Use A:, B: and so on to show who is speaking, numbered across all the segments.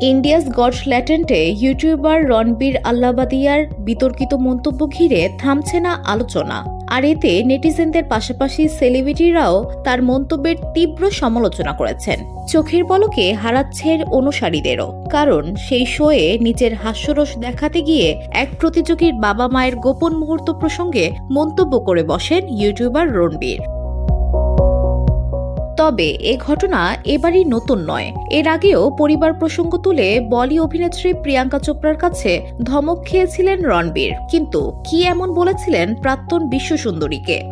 A: India's goat ট্যালেন্টে YouTuber Ranbir আল্লাবাদিয়ার বিতর্কিত মন্তব্য ঘিরে থামছে না আলোচনা। আর এতে নেটিজেনদের পাশাপাশি সেলিব্রিটিরাও তার মন্তব্যের তীব্র সমালোচনা করেছেন। চোখের পলকে হারাচ্ছে অনুসারীদেরও, কারণ সেই শোয়ে নিজের হাস্যরস দেখাতে গিয়ে এক প্রতিযোগীর বাবা মায়ের গোপন মুহূর্ত প্রসঙ্গে মন্তব্য করে বসেন ইউটিউবার রণবীর। তবে এ ঘটনা এবারই নতুন নয়। এর আগেও পরিবার প্রসঙ্গ তুলে বলি অভিনেত্রী প্রিয়াঙ্কা চোপড়ার কাছে ধমক খেয়েছিলেন রণবীর। কিন্তু কি এমন বলেছিলেন প্রাক্তন বিশ্বসুন্দরীকে?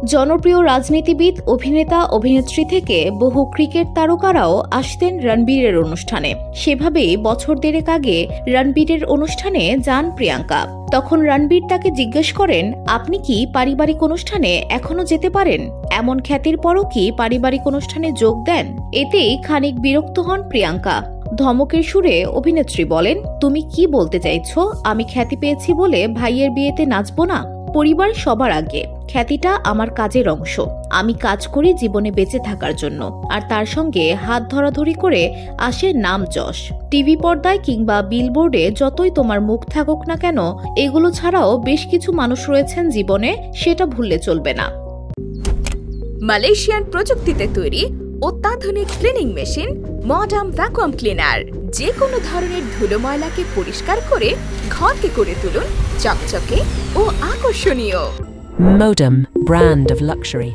A: জনপ্রিয় রাজনীতিবিদ, অভিনেতা, অভিনেত্রী থেকে বহু ক্রিকেট তারকারাও আসতেন রণবীরের অনুষ্ঠানে। সেভাবেই বছর দেড়েক আগে রণবীরের অনুষ্ঠানে যান প্রিয়াঙ্কা। তখন রণবীর তাকে জিজ্ঞেস করেন, আপনি কি পারিবারিক অনুষ্ঠানে এখনো যেতে পারেন? এমন খ্যাতির পরও কি পারিবারিক অনুষ্ঠানে যোগ দেন? এতেই খানিক বিরক্ত হন প্রিয়াঙ্কা। ধমকের সুরে অভিনেত্রী বলেন, তুমি কি বলতে চাইছো? আমি খ্যাতি পেয়েছি বলে ভাইয়ের বিয়েতে নাচবো না? পরিবার সবার আগে, খ্যাতিটা আমার কাজের অংশ। আমি কাজ করি জীবনে বেঁচে থাকার জন্য, আর তার সঙ্গে হাত ধরাধরি করে আসে নাম যশ। টিভি পর্দায় কিংবা বিলবোর্ডে যতই তোমার মুখ থাকুক না কেন, এগুলো ছাড়াও বেশ কিছু মানুষ রয়েছেন জীবনে, সেটা ভুললে চলবে না।
B: মালয়েশিয়ান প্রযুক্তিতে তৈরি অত্যাধুনিক cleaning machine modern vacuum cleaner যে কোনো ধরনের ধুলো ময়লাকে পরিষ্কার করে ঘরকে করে তুলুন চকচকে ও আকর্ষণীয়।
C: Modem, brand of luxury.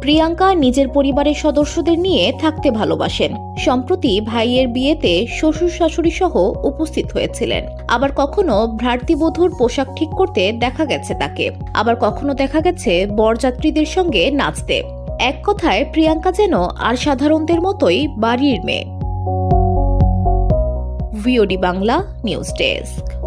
A: Priyanka নিজের পরিবারের সদস্যদের নিয়ে থাকতে ভালোবাসেন। সম্প্রতি ভাইয়ের বিয়েতে শ্বশুর শাশুড়ি সহ উপস্থিত হয়েছিলেন। আবার কখনো ভ্রাতৃবধূর পোশাক ঠিক করতে দেখা গেছে তাকে, আবার কখনো দেখা গেছে বরযাত্রীদের সঙ্গে নাচতে। এক কথায় প্রিয়াঙ্কা যেন আর সাধারণদের মতোই বাড়ির মেয়ে। VOD Bangla news desk.